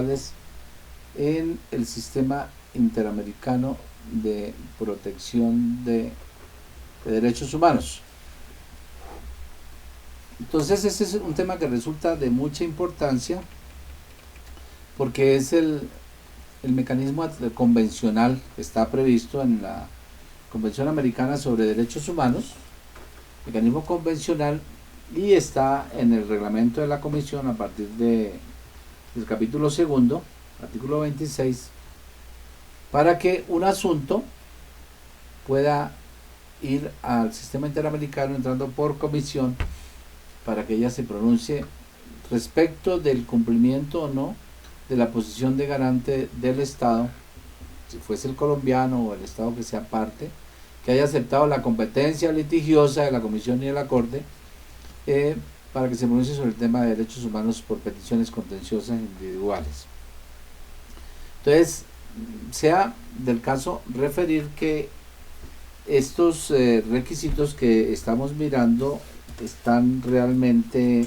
individuales en el sistema interamericano de protección de derechos humanos. Entonces este es un tema que resulta de mucha importancia porque es el mecanismo convencional que está previsto en la Convención Americana sobre Derechos Humanos, mecanismo convencional, y está en el reglamento de la Comisión a partir del capítulo segundo, artículo 26, para que un asunto pueda ir al sistema interamericano entrando por comisión para que ella se pronuncie respecto del cumplimiento o no de la posición de garante del Estado, si fuese el colombiano o el Estado que sea parte, que haya aceptado la competencia litigiosa de la Comisión y de la Corte, para que se pronuncie sobre el tema de derechos humanos por peticiones contenciosas individuales. Entonces, sea del caso referir que estos requisitos que estamos mirando están realmente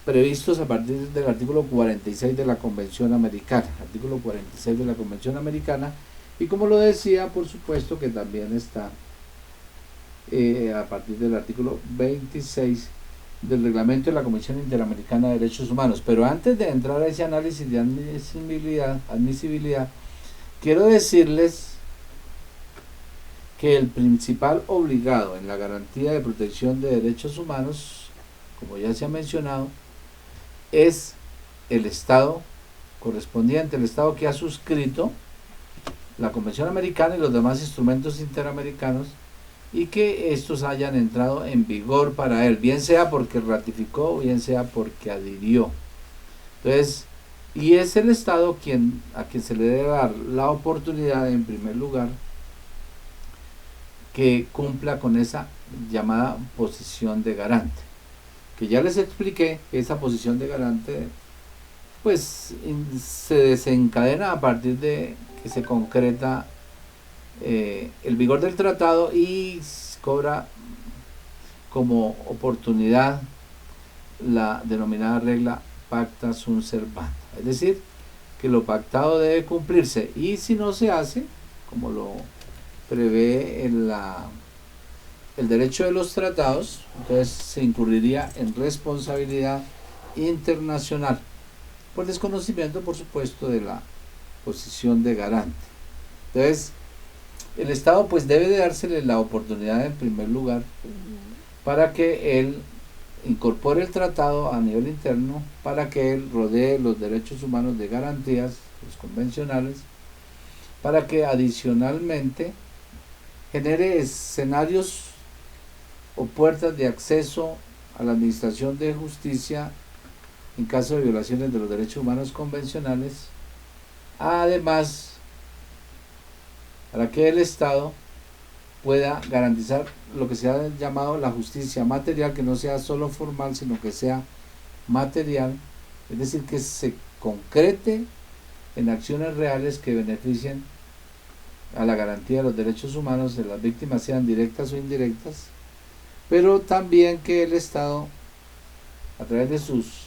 previstos a partir del artículo 46 de la Convención Americana, artículo 46 de la Convención Americana, y como lo decía, por supuesto que también está a partir del artículo 26 del reglamento de la Comisión Interamericana de Derechos Humanos. Pero antes de entrar a ese análisis de admisibilidad, quiero decirles que el principal obligado en la garantía de protección de derechos humanos, como ya se ha mencionado, es el Estado correspondiente, el Estado que ha suscrito la Convención Americana y los demás instrumentos interamericanos, y que estos hayan entrado en vigor para él, bien sea porque ratificó, bien sea porque adhirió. Entonces, y es el Estado a quien se le debe dar la oportunidad, en primer lugar, que cumpla con esa llamada posición de garante, que ya les expliqué que esa posición de garante pues se desencadena a partir de que se concreta el vigor del tratado y cobra como oportunidad la denominada regla pacta sunt servanda, es decir, que lo pactado debe cumplirse, y si no se hace, como lo prevé el derecho de los tratados, entonces se incurriría en responsabilidad internacional por desconocimiento, por supuesto, de la posición de garante. Entonces, el Estado pues debe de dársele la oportunidad en primer lugar para que él incorpore el tratado a nivel interno, para que él rodee los derechos humanos de garantías, los convencionales, para que adicionalmente genere escenarios o puertas de acceso a la administración de justicia en caso de violaciones de los derechos humanos convencionales, además para que el Estado pueda garantizar lo que se ha llamado la justicia material, que no sea solo formal, sino que sea material, es decir, que se concrete en acciones reales que beneficien a la garantía de los derechos humanos de las víctimas, sean directas o indirectas, pero también que el Estado, a través de sus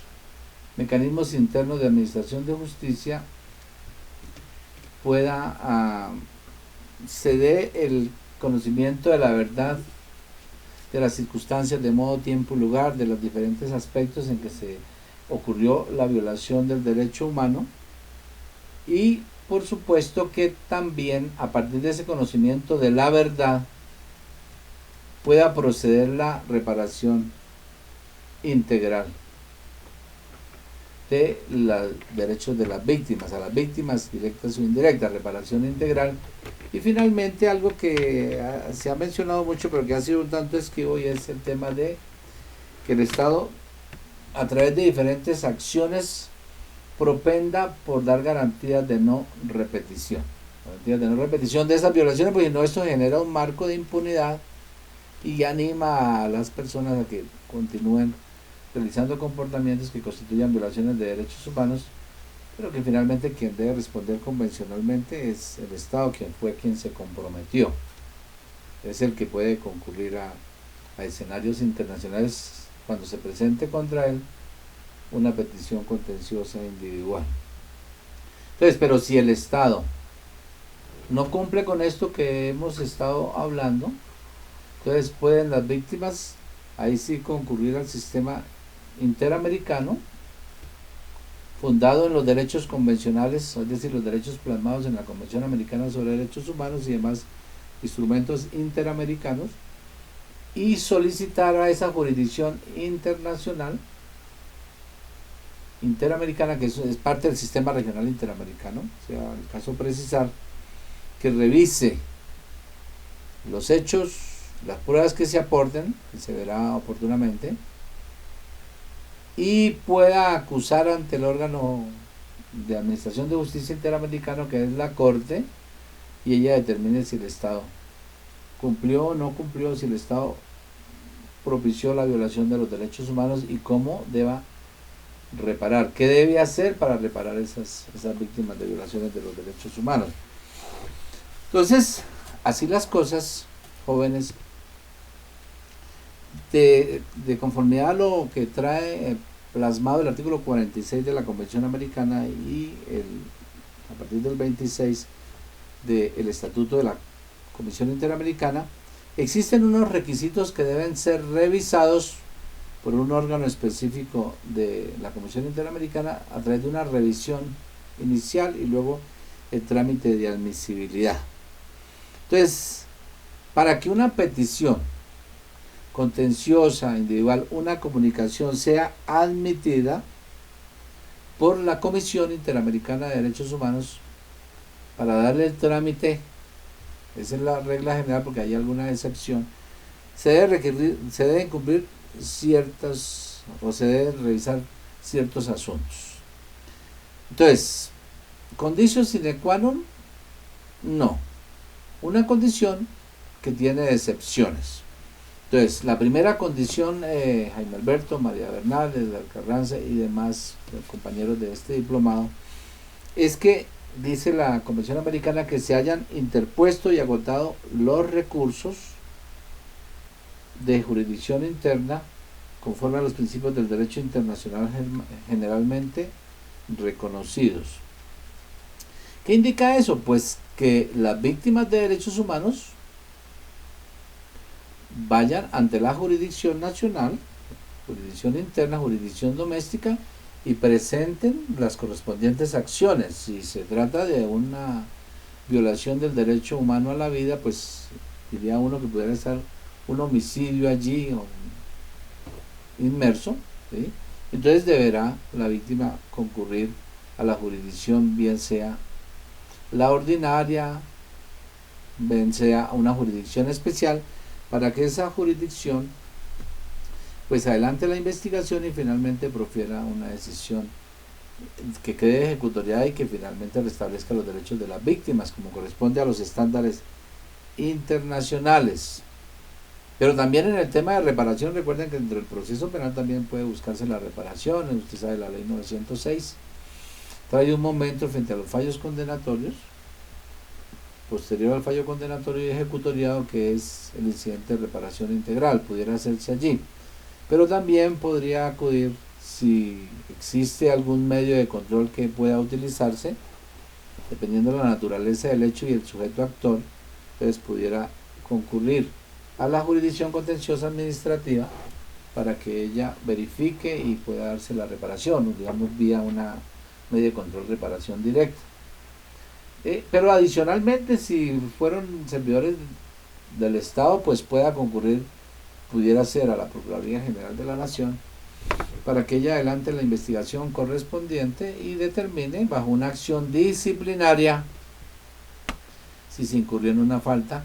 mecanismos internos de administración de justicia, pueda se dé el conocimiento de la verdad, de las circunstancias, de modo, tiempo y lugar, de los diferentes aspectos en que se ocurrió la violación del derecho humano, y por supuesto que también a partir de ese conocimiento de la verdad pueda proceder la reparación integral de los derechos de las víctimas, a las víctimas directas o indirectas, reparación integral. Y finalmente algo que se ha mencionado mucho pero que ha sido un tanto esquivo, y es el tema de que el Estado, a través de diferentes acciones, propenda por dar garantías de no repetición, de esas violaciones, porque no, esto genera un marco de impunidad y anima a las personas a que continúen realizando comportamientos que constituyan violaciones de derechos humanos, pero que finalmente quien debe responder convencionalmente es el Estado, quien se comprometió, es el que puede concurrir a escenarios internacionales cuando se presente contra él una petición contenciosa individual. Entonces, pero si el Estado no cumple con esto que hemos estado hablando, entonces pueden las víctimas ahí sí concurrir al sistema interamericano fundado en los derechos convencionales, es decir, los derechos plasmados en la Convención Americana sobre Derechos Humanos y demás instrumentos interamericanos, y solicitar a esa jurisdicción internacional interamericana, que es parte del sistema regional interamericano, o sea, el caso precisar, que revise los hechos, las pruebas que se aporten, que se verá oportunamente, y pueda acusar ante el órgano de administración de justicia interamericano, que es la Corte, y ella determine si el Estado cumplió o no cumplió, si el Estado propició la violación de los derechos humanos y cómo deba reparar, qué debe hacer para reparar esas víctimas de violaciones de los derechos humanos. Entonces, así las cosas, jóvenes, de conformidad a lo que trae plasmado el artículo 46 de la Convención Americana y a partir del 26 del Estatuto de la Comisión Interamericana, existen unos requisitos que deben ser revisados por un órgano específico de la Comisión Interamericana a través de una revisión inicial y luego el trámite de admisibilidad. Entonces, para que una petición contenciosa individual, una comunicación, sea admitida por la Comisión Interamericana de Derechos Humanos, para darle el trámite, esa es la regla general porque hay alguna excepción, se deben cumplir ciertas, o se deben revisar ciertos asuntos. Entonces, condicio sine qua non, no. Una condición que tiene excepciones. Entonces, la primera condición, Jaime Alberto, María Bernal, Edgar Carranza y demás compañeros de este diplomado, es que dice la Convención Americana que se hayan interpuesto y agotado los recursos de jurisdicción interna conforme a los principios del derecho internacional generalmente reconocidos. ¿Qué indica eso? Pues que las víctimas de derechos humanos vayan ante la jurisdicción nacional, jurisdicción interna, jurisdicción doméstica, y presenten las correspondientes acciones. Si se trata de una violación del derecho humano a la vida, pues diría uno que pudiera estar un homicidio allí inmerso, ¿sí? Entonces deberá la víctima concurrir a la jurisdicción, bien sea la ordinaria, bien sea una jurisdicción especial, para que esa jurisdicción pues adelante la investigación y finalmente profiera una decisión que quede ejecutoriada y que finalmente restablezca los derechos de las víctimas como corresponde a los estándares internacionales. Pero también en el tema de reparación, recuerden que dentro del proceso penal también puede buscarse la reparación. Usted sabe, la ley 906 trae un momento frente a los fallos condenatorios, posterior al fallo condenatorio y ejecutoriado, que es el incidente de reparación integral, pudiera hacerse allí. Pero también podría acudir, si existe algún medio de control que pueda utilizarse, dependiendo de la naturaleza del hecho y el sujeto actor, entonces pudiera concurrir a la jurisdicción contenciosa administrativa para que ella verifique y pueda darse la reparación, digamos vía una medio de control reparación directa. Pero adicionalmente, si fueron servidores del Estado, pues pueda concurrir, pudiera ser a la Procuraduría General de la Nación, para que ella adelante la investigación correspondiente y determine bajo una acción disciplinaria si se incurrió en una falta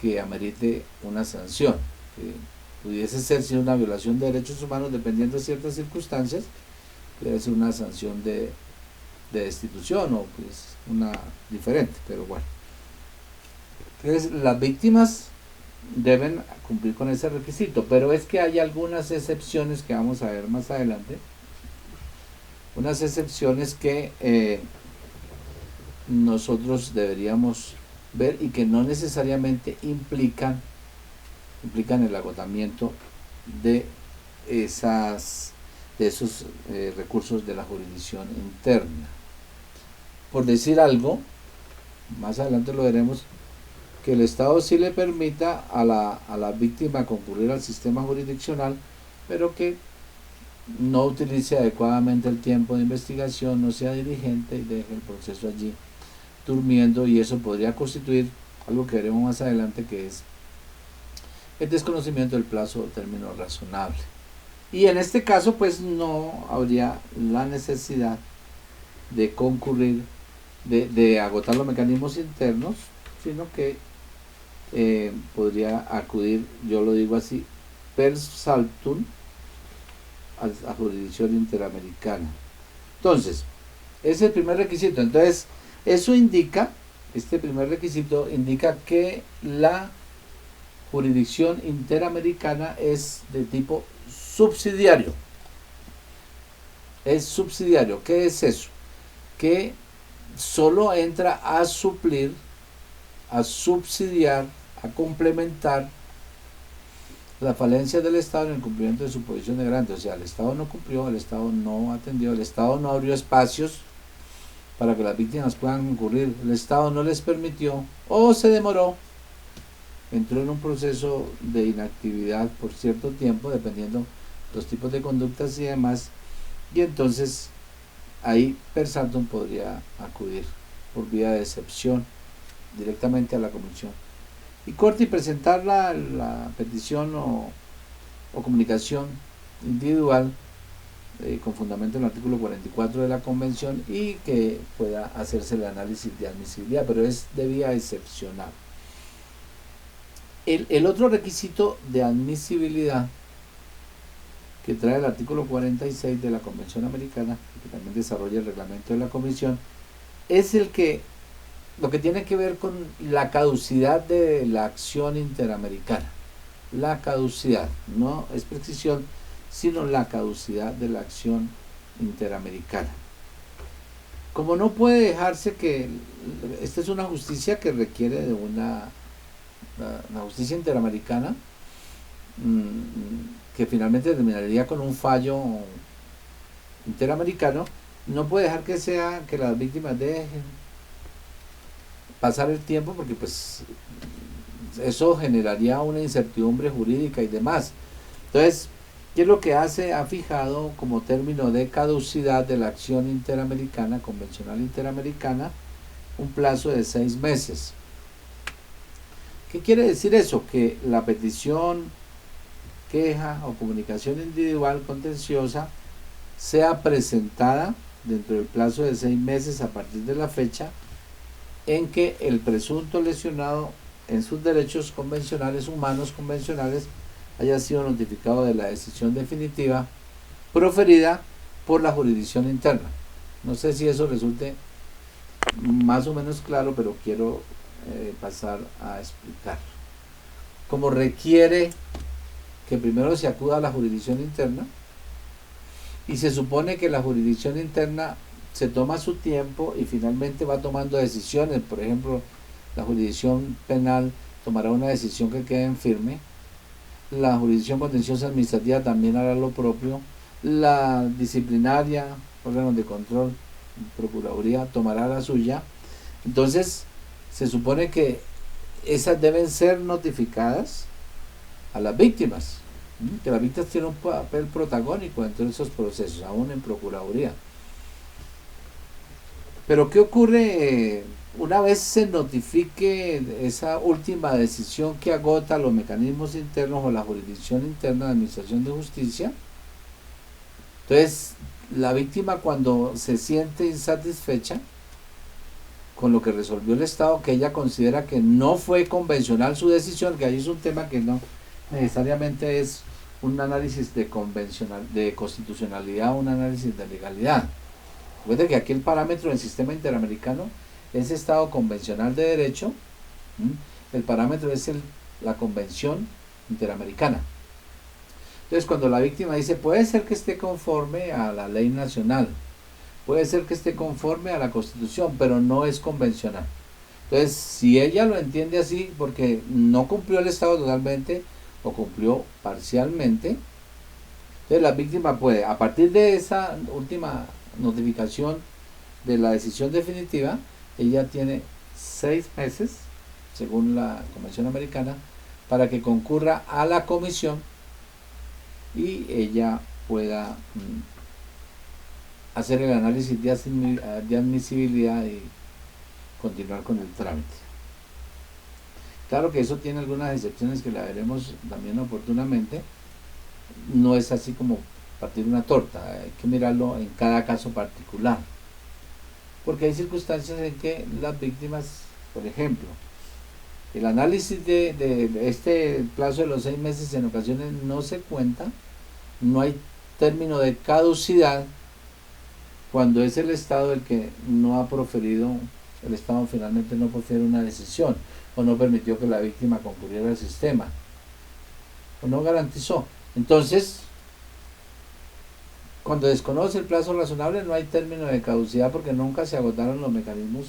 que amerite una sanción, que pudiese ser si una violación de derechos humanos, dependiendo de ciertas circunstancias, pudiera ser una sanción de destitución o pues una diferente, pero bueno. Entonces las víctimas deben cumplir con ese requisito, pero es que hay algunas excepciones que vamos a ver más adelante, unas excepciones que nosotros deberíamos ver y que no necesariamente implican el agotamiento de esos recursos de la jurisdicción interna. por decir algo, más adelante lo veremos, que el Estado sí le permita a la víctima concurrir al sistema jurisdiccional, pero que no utilice adecuadamente el tiempo de investigación, no sea diligente y deje el proceso allí durmiendo, y eso podría constituir algo que veremos más adelante, que es el desconocimiento del plazo o término razonable. Y en este caso pues no habría la necesidad de concurrir, de agotar los mecanismos internos, sino que podría acudir, yo lo digo así, per saltum a jurisdicción interamericana. Entonces, ese es el primer requisito. Entonces, eso indica, este primer requisito indica que la jurisdicción interamericana es de tipo subsidiario. Es subsidiario. ¿Qué es eso? Que solo entra a suplir, a subsidiar, a complementar la falencia del Estado en el cumplimiento de su posición de garante. O sea, el Estado no cumplió, el Estado no atendió, el Estado no abrió espacios para que las víctimas puedan concurrir, el Estado no les permitió o se demoró, entró en un proceso de inactividad por cierto tiempo, dependiendo los tipos de conductas y demás, y entonces ahí per saltum podría acudir por vía de excepción directamente a la comisión y corte y presentar la petición o comunicación individual con fundamento en el artículo 44 de la convención, y que pueda hacerse el análisis de admisibilidad, pero es de vía excepcional. El otro requisito de admisibilidad que trae el artículo 46 de la Convención Americana, que también desarrolla el reglamento de la Comisión, es lo que tiene que ver con la caducidad de la acción interamericana. La caducidad, no es precisión, sino la caducidad de la acción interamericana. Como no puede dejarse que, esta es una justicia que requiere de una justicia interamericana, que finalmente terminaría con un fallo interamericano, no puede dejar que las víctimas dejen pasar el tiempo, porque pues eso generaría una incertidumbre jurídica y demás. Entonces, ¿qué es lo que hace? Ha fijado como término de caducidad de la acción interamericana, convencional interamericana, un plazo de 6 meses. ¿Qué quiere decir eso? Que la petición, queja o comunicación individual contenciosa sea presentada dentro del plazo de 6 meses a partir de la fecha en que el presunto lesionado en sus derechos convencionales, humanos convencionales, haya sido notificado de la decisión definitiva proferida por la jurisdicción interna. No sé si eso resulte más o menos claro, pero quiero pasar a explicar. Como requiere que primero se acuda a la jurisdicción interna, y se supone que la jurisdicción interna se toma su tiempo y finalmente va tomando decisiones. Por ejemplo, la jurisdicción penal tomará una decisión que quede en firme, la jurisdicción contenciosa administrativa también hará lo propio, la disciplinaria, órganos de control, procuraduría, tomará la suya. Entonces se supone que esas deben ser notificadas a las víctimas, que las víctimas tienen un papel protagónico dentro de esos procesos, aún en procuraduría. Pero ¿qué ocurre una vez se notifique esa última decisión que agota los mecanismos internos o la jurisdicción interna de administración de justicia? Entonces, la víctima, cuando se siente insatisfecha con lo que resolvió el Estado, que ella considera que no fue convencional su decisión, que ahí es un tema que no necesariamente es un análisis de constitucionalidad o un análisis de legalidad. Recuerde que aquí el parámetro del sistema interamericano es Estado convencional de derecho, el parámetro es la Convención Interamericana. Entonces, cuando la víctima dice, puede ser que esté conforme a la ley nacional, puede ser que esté conforme a la Constitución, pero no es convencional. Entonces, si ella lo entiende así, porque no cumplió el Estado totalmente o cumplió parcialmente, entonces la víctima puede, a partir de esa última notificación de la decisión definitiva, ella tiene 6 meses, según la Convención Americana, para que concurra a la comisión y ella pueda hacer el análisis de admisibilidad y continuar con el trámite. Claro que eso tiene algunas excepciones que la veremos también oportunamente. No es así como partir una torta, hay que mirarlo en cada caso particular, porque hay circunstancias en que las víctimas, por ejemplo, el análisis de este plazo de los 6 meses en ocasiones no se cuenta, no hay término de caducidad cuando es el Estado el que no ha proferido, el Estado finalmente no profiere una decisión o no permitió que la víctima concurriera al sistema o no garantizó. Entonces, cuando desconoce el plazo razonable no hay término de caducidad porque nunca se agotaron los mecanismos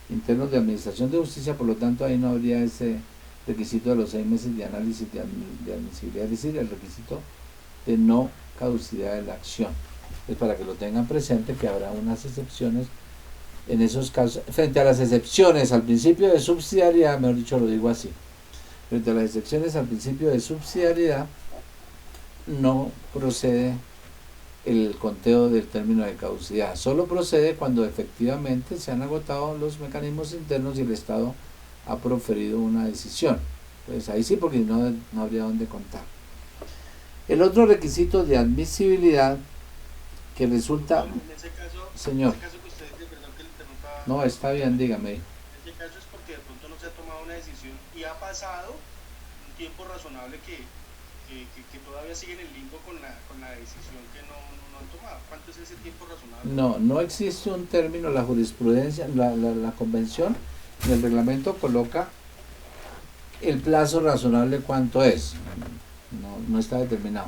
internos de administración de justicia, por lo tanto ahí no habría ese requisito de los 6 meses de análisis de admisibilidad, es decir, el requisito de no caducidad de la acción. Es para que lo tengan presente que habrá unas excepciones en esos casos, frente a las excepciones al principio de subsidiariedad, mejor dicho lo digo así, frente a las excepciones al principio de subsidiariedad no procede el conteo del término de caducidad, solo procede cuando efectivamente se han agotado los mecanismos internos y el Estado ha proferido una decisión. Pues ahí sí, porque no habría dónde contar. El otro requisito de admisibilidad que resulta... En ese caso, señor. En ese caso que usted dice, perdón que le interrumpa. No, está bien, dígame. En ese caso es porque de pronto no se ha tomado una decisión y ha pasado un tiempo razonable que todavía sigue en el limbo con la decisión que no han tomado. ¿Cuánto es ese tiempo razonable? No existe un término, la jurisprudencia, la convención, en el reglamento coloca el plazo razonable cuánto es, no está determinado.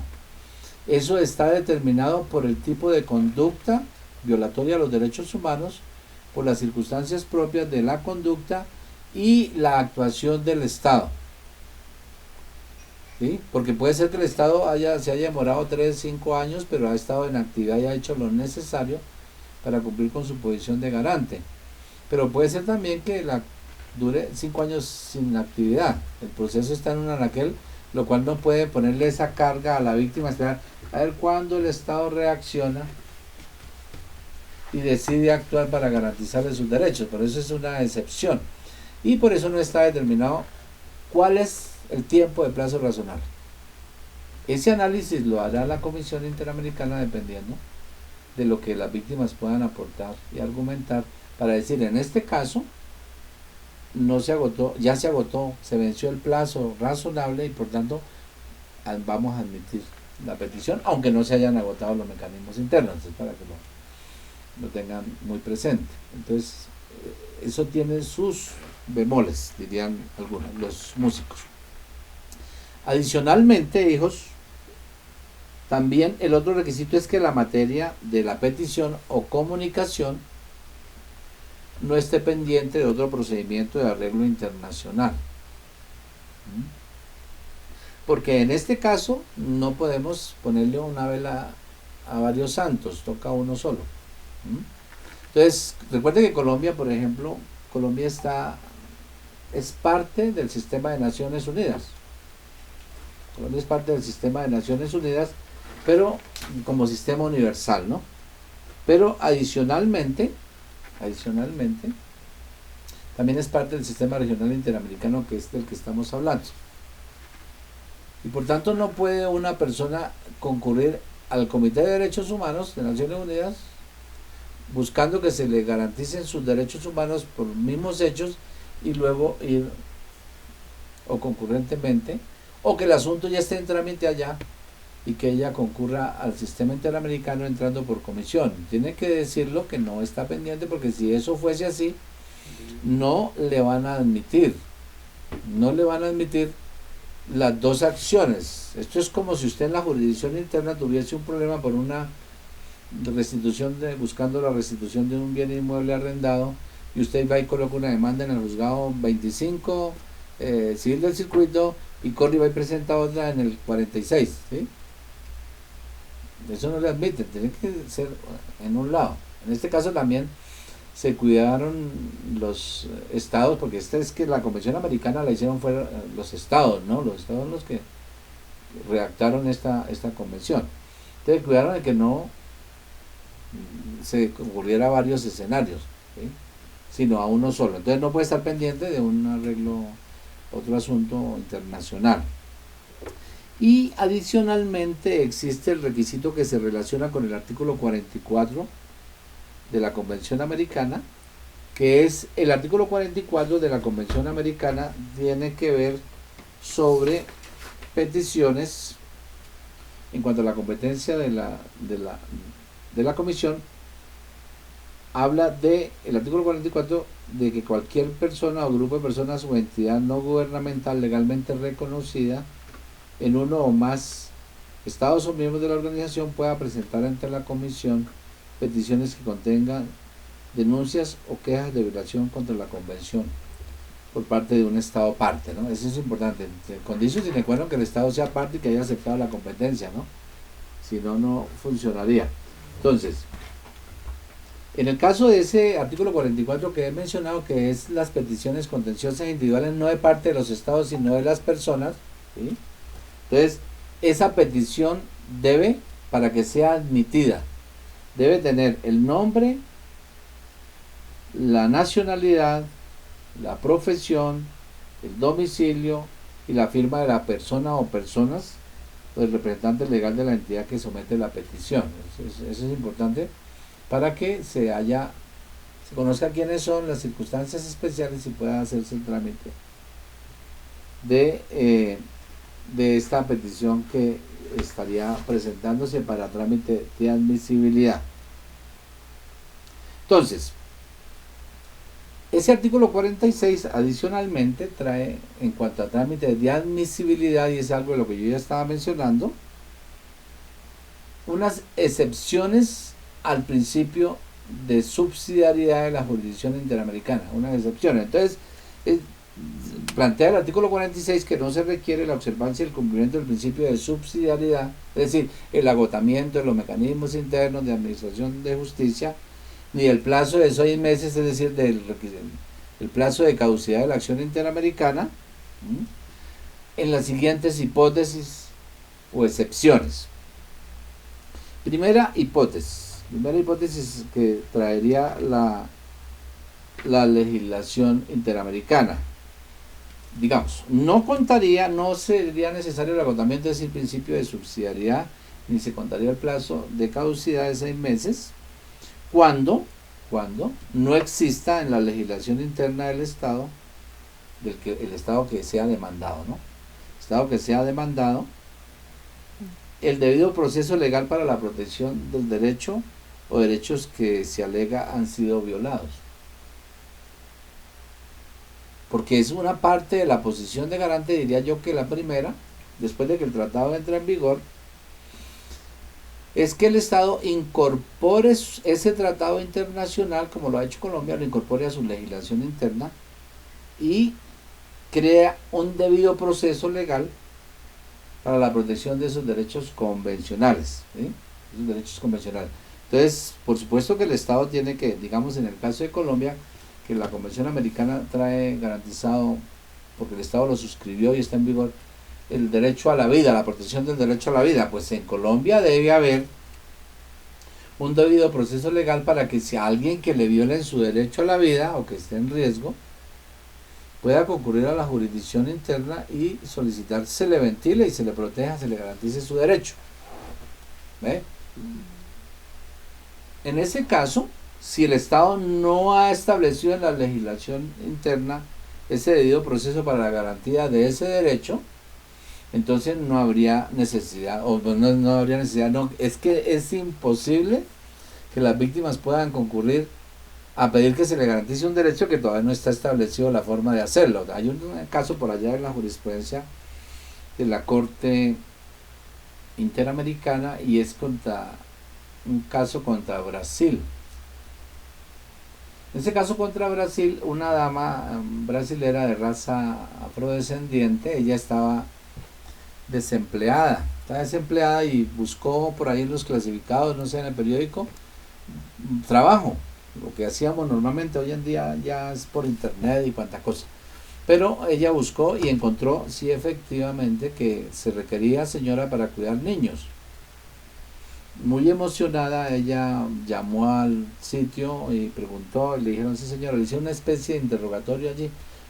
Eso está determinado por el tipo de conducta violatoria a los derechos humanos, por las circunstancias propias de la conducta y la actuación del Estado. ¿Sí? Porque puede ser que el Estado se haya demorado 3, 5 años, pero ha estado en actividad y ha hecho lo necesario para cumplir con su posición de garante. Pero puede ser también que dure 5 años sin actividad. El proceso está en un anaquel, lo cual no puede ponerle esa carga a la víctima, esperar a ver cuándo el Estado reacciona y decide actuar para garantizarle sus derechos. Por eso es una excepción. Y por eso no está determinado cuál es el tiempo de plazo razonable. Ese análisis lo hará la Comisión Interamericana dependiendo de lo que las víctimas puedan aportar y argumentar para decir, en este caso no se agotó, ya se agotó, se venció el plazo razonable y por tanto vamos a admitir la petición, aunque no se hayan agotado los mecanismos internos. Entonces, para que lo tengan muy presente. Entonces, eso tiene sus bemoles, dirían algunos, los músicos. Adicionalmente, hijos, también el otro requisito es que la materia de la petición o comunicación no esté pendiente de otro procedimiento de arreglo internacional. Porque en este caso no podemos ponerle una vela a varios santos, toca uno solo. Entonces, recuerde que Colombia, por ejemplo, Colombia es parte del sistema de Naciones Unidas. Colombia es parte del sistema de Naciones Unidas, pero como sistema universal, ¿no? Pero adicionalmente, también es parte del sistema regional interamericano, que es del que estamos hablando. Y por tanto no puede una persona concurrir al Comité de Derechos Humanos de Naciones Unidas buscando que se le garanticen sus derechos humanos por mismos hechos y luego ir o concurrentemente, o que el asunto ya esté en trámite allá y que ella concurra al sistema interamericano entrando por comisión. Tiene que decirlo que no está pendiente, porque si eso fuese así, no le van a admitir las dos acciones. Esto es como si usted en la jurisdicción interna tuviese un problema por una restitución, buscando la restitución de un bien inmueble arrendado, y usted va y coloca una demanda en el juzgado 25 civil del circuito y corre y va y presenta otra en el 46, ¿sí? Eso no le admiten, tiene que ser en un lado. En este caso también se cuidaron los estados, porque es que la Convención Americana la hicieron fueron los estados, ¿no? Los estados los que redactaron esta convención. Entonces cuidaron de que no se ocurriera varios escenarios, ¿sí? Sino a uno solo. Entonces no puede estar pendiente de un arreglo, otro asunto internacional. Y adicionalmente existe el requisito que se relaciona con el artículo 44 de la Convención Americana, que es el artículo 44 de la Convención Americana, tiene que ver sobre peticiones en cuanto a la competencia de la Comisión. Habla de el artículo 44 de que cualquier persona o grupo de personas o entidad no gubernamental legalmente reconocida en uno o más estados o miembros de la organización pueda presentar ante la Comisión peticiones que contengan denuncias o quejas de violación contra la Convención por parte de un Estado parte, ¿no? Eso es importante. Condicio sine qua non que el Estado sea parte y que haya aceptado la competencia, ¿no? Si no, no funcionaría. Entonces, en el caso de ese artículo 44 que he mencionado, que es las peticiones contenciosas individuales, no de parte de los Estados, sino de las personas, ¿sí? Entonces, esa petición debe, para que sea admitida, debe tener el nombre, la nacionalidad, la profesión, el domicilio y la firma de la persona o personas, del representante legal de la entidad que somete la petición. Eso es importante para que se conozca quiénes son, las circunstancias especiales y pueda hacerse el trámite de esta petición que estaría presentándose para trámite de admisibilidad. Entonces, ese artículo 46 adicionalmente trae, en cuanto a trámite de admisibilidad, y es algo de lo que yo ya estaba mencionando, unas excepciones al principio de subsidiariedad de la jurisdicción interamericana, unas excepciones. Entonces, plantea el artículo 46 que no se requiere la observancia y el cumplimiento del principio de subsidiariedad, es decir, el agotamiento de los mecanismos internos de administración de justicia, ni el plazo de 6 meses, es decir, el plazo de caducidad de la acción interamericana, en las siguientes hipótesis o excepciones. Primera hipótesis que traería la legislación interamericana. Digamos, no sería necesario el agotamiento de ese principio de subsidiariedad, ni se contaría el plazo de caducidad de 6 meses, cuando no exista en la legislación interna del Estado, el Estado que sea demandado, ¿no? Estado que sea demandado, el debido proceso legal para la protección del derecho o derechos que se alega han sido violados. Porque es una parte de la posición de garante, diría yo, que la primera, después de que el tratado entre en vigor, es que el Estado incorpore ese tratado internacional, como lo ha hecho Colombia, lo incorpore a su legislación interna y crea un debido proceso legal para la protección de esos derechos convencionales, ¿sí? Esos derechos convencionales. Entonces, por supuesto que el Estado tiene que, digamos en el caso de Colombia, que la Convención Americana trae garantizado, porque el Estado lo suscribió y está en vigor, el derecho a la vida, la protección del derecho a la vida. Pues en Colombia debe haber un debido proceso legal para que si a alguien que le violen su derecho a la vida o que esté en riesgo, pueda concurrir a la jurisdicción interna y solicitar se le ventile y se le proteja, se le garantice su derecho. ¿Ve? En ese caso, si el Estado no ha establecido en la legislación interna ese debido proceso para la garantía de ese derecho, entonces no habría necesidad, es que es imposible que las víctimas puedan concurrir a pedir que se le garantice un derecho que todavía no está establecido la forma de hacerlo. Hay un caso por allá en la jurisprudencia de la Corte Interamericana y es un caso contra Brasil. En ese caso contra Brasil, una dama brasilera de raza afrodescendiente, ella estaba desempleada y buscó por ahí en los clasificados, no sé, en el periódico, trabajo, lo que hacíamos normalmente. Hoy en día ya es por internet y cuanta cosa. Pero ella buscó y encontró, sí, efectivamente, que se requería señora para cuidar niños. Muy emocionada, ella llamó al sitio y preguntó, le dijeron, sí señora, le hicieron una especie de interrogatorio allí.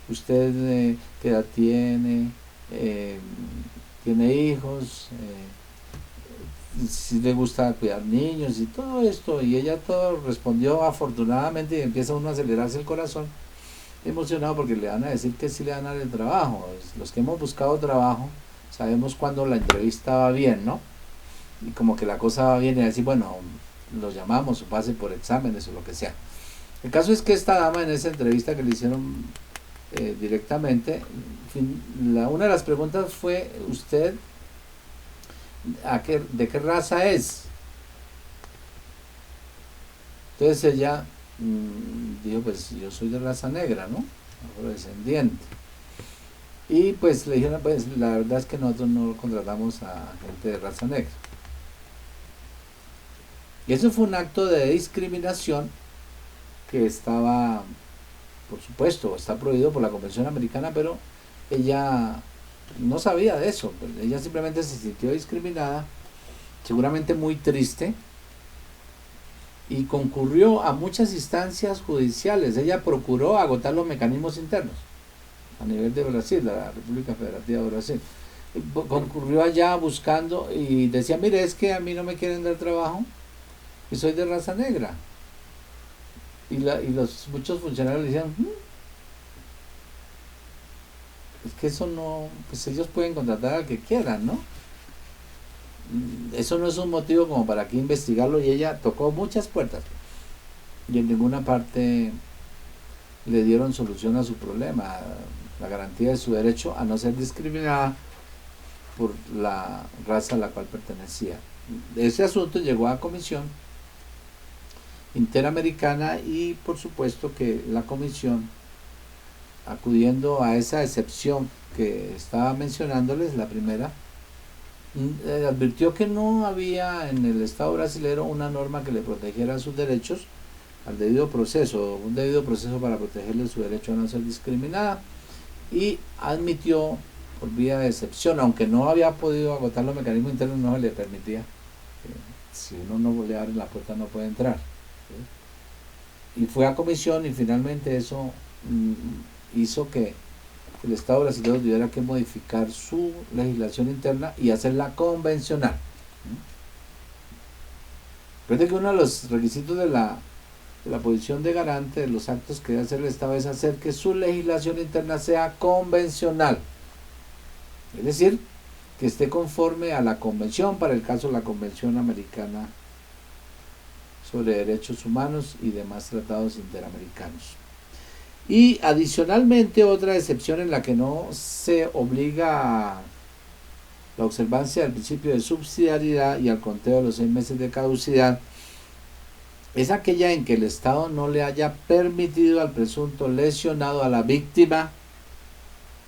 ¿Usted qué edad tiene? Eh, ¿Tiene hijos? Si le gusta cuidar niños y todo esto. Y ella todo respondió afortunadamente, y empieza uno a acelerarse el corazón emocionado porque le van a decir que sí le van a dar el trabajo. Los que hemos buscado trabajo sabemos cuando la entrevista va bien, ¿no? Y como que la cosa va bien y decir, bueno, lo llamamos o pase por exámenes o lo que sea. El caso es que esta dama, en esa entrevista que le hicieron directamente, una de las preguntas fue, ¿usted de qué raza es? Entonces ella dijo, pues yo soy de raza negra, ¿no? Afrodescendiente. Y pues le dijeron, pues la verdad es que nosotros no contratamos a gente de raza negra. Y eso fue un acto de discriminación que estaba, por supuesto, está prohibido por la Convención Americana, pero ella no sabía de eso. Ella simplemente se sintió discriminada, seguramente muy triste, y concurrió a muchas instancias judiciales. Ella procuró agotar los mecanismos internos a nivel de Brasil, la República Federativa de Brasil. Concurrió allá buscando y decía, mire, es que a mí no me quieren dar trabajo y soy de raza negra. Y los muchos funcionarios le decían, es que eso no, pues ellos pueden contratar al que quieran, ¿no? Eso no es un motivo como para que investigarlo. Y ella tocó muchas puertas y en ninguna parte le dieron solución a su problema, la garantía de su derecho a no ser discriminada por la raza a la cual pertenecía. Ese asunto llegó a comisión interamericana y por supuesto que la comisión, acudiendo a esa excepción que estaba mencionándoles, la primera, advirtió que no había en el Estado brasilero una norma que le protegiera sus derechos al debido proceso, un debido proceso para protegerle su derecho a no ser discriminada, y admitió por vía de excepción, aunque no había podido agotar los mecanismos internos, no se le permitía, si uno no le abre la puerta no puede entrar, ¿sí? Y fue a comisión y finalmente eso hizo que el Estado brasileño tuviera que modificar su legislación interna y hacerla convencional. Recuerde que uno de los requisitos de la posición de garante de los actos que debe hacer el Estado es hacer que su legislación interna sea convencional, es decir, que esté conforme a la convención, para el caso de la Convención Americana sobre Derechos Humanos y demás tratados interamericanos. Y adicionalmente, otra excepción en la que no se obliga a la observancia del principio de subsidiariedad y al conteo de los 6 meses de caducidad es aquella en que el Estado no le haya permitido al presunto lesionado, a la víctima,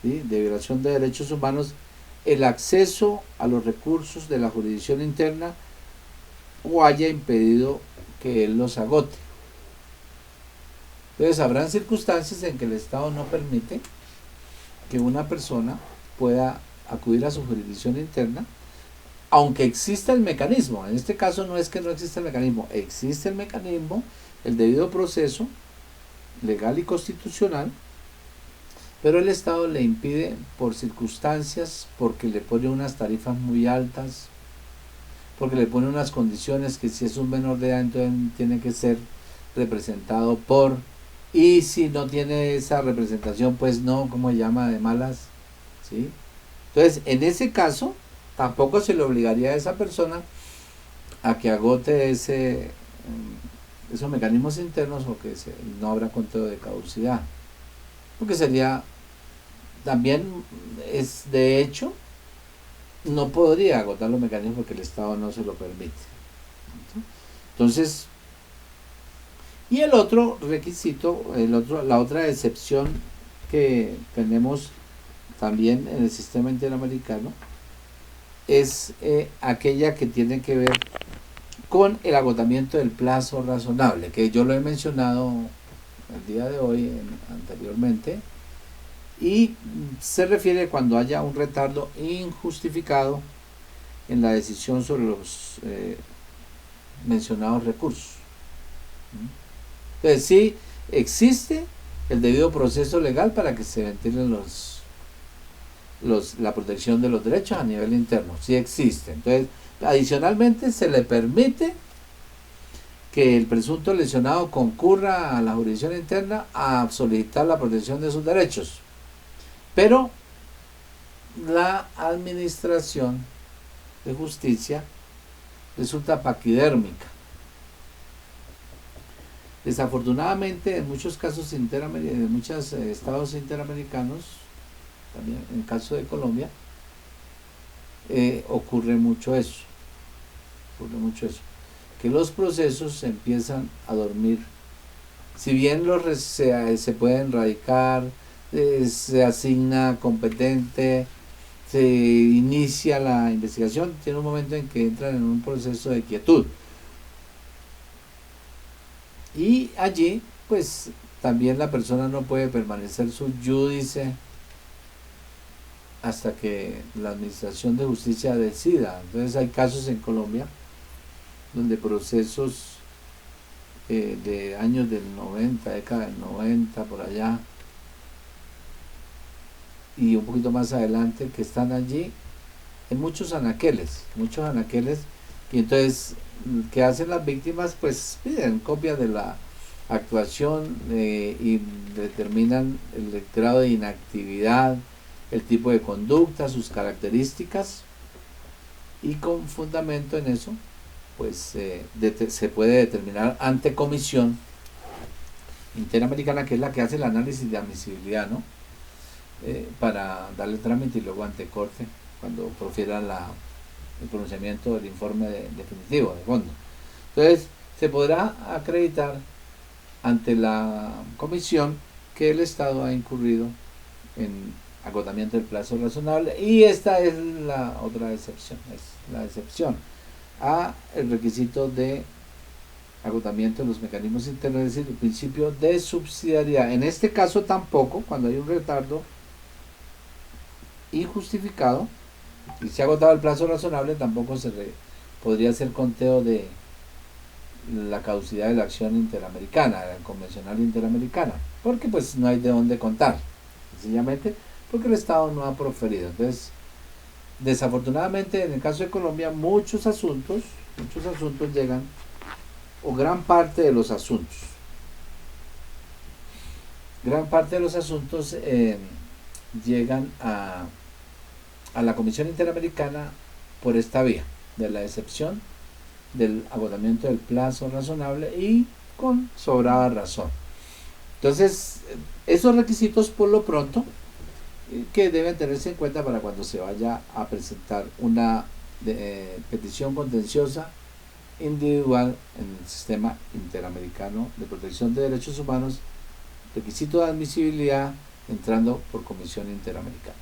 ¿sí?, de violación de derechos humanos, el acceso a los recursos de la jurisdicción interna o haya impedido que él los agote. Entonces habrán circunstancias en que el Estado no permite que una persona pueda acudir a su jurisdicción interna, aunque exista el mecanismo. En este caso no es que no exista el mecanismo, existe el mecanismo, el debido proceso legal y constitucional, pero el Estado le impide por circunstancias, porque le pone unas tarifas muy altas, porque le pone unas condiciones que si es un menor de edad entonces tiene que ser representado por, y si no tiene esa representación pues no, como se llama, de malas, ¿sí? Entonces en ese caso tampoco se le obligaría a esa persona a que agote esos mecanismos internos, o que no habrá conteo de caducidad, porque sería también, es de hecho, no podría agotar los mecanismos porque el Estado no se lo permite. Entonces, y el otro requisito, la otra excepción que tenemos también en el sistema interamericano es aquella que tiene que ver con el agotamiento del plazo razonable, que yo lo he mencionado el día de hoy anteriormente, y se refiere cuando haya un retardo injustificado en la decisión sobre los mencionados recursos. Entonces, sí existe el debido proceso legal para que se ventilen la protección de los derechos a nivel interno, sí existe. Entonces, adicionalmente se le permite que el presunto lesionado concurra a la jurisdicción interna a solicitar la protección de sus derechos, pero la administración de justicia resulta paquidérmica. Desafortunadamente, en muchos casos en muchos estados interamericanos, también en el caso de Colombia, ocurre mucho eso, que los procesos empiezan a dormir. Si bien se pueden radicar, se asigna competente, se inicia la investigación, tiene un momento en que entran en un proceso de quietud. Y allí, pues, también la persona no puede permanecer sub judice hasta que la administración de justicia decida. Entonces hay casos en Colombia donde procesos de años del 90, década del 90, por allá, y un poquito más adelante, que están allí en muchos anaqueles, y entonces, ¿qué hacen las víctimas? Pues piden copias de la actuación y determinan el grado de inactividad, el tipo de conducta, sus características, y con fundamento en eso, pues se puede determinar ante comisión interamericana, que es la que hace el análisis de admisibilidad, ¿no? Para darle trámite, y luego ante corte cuando profiera el pronunciamiento del informe definitivo de fondo. Entonces, se podrá acreditar ante la comisión que el Estado ha incurrido en agotamiento del plazo razonable, y esta es la otra excepción, es la excepción a el requisito de agotamiento de los mecanismos internos, es decir, el principio de subsidiariedad. En este caso tampoco, cuando hay un retardo injustificado y se ha agotado el plazo razonable, tampoco podría hacer conteo de la caducidad de la acción interamericana, la convencional interamericana, porque pues no hay de dónde contar, sencillamente porque el Estado no ha proferido. Entonces, desafortunadamente, en el caso de Colombia, muchos asuntos llegan, o gran parte de los asuntos llegan a la Comisión Interamericana por esta vía de la excepción del agotamiento del plazo razonable, y con sobrada razón. Entonces, esos requisitos, por lo pronto, que deben tenerse en cuenta para cuando se vaya a presentar una petición contenciosa individual en el sistema interamericano de protección de derechos humanos, requisito de admisibilidad entrando por Comisión Interamericana.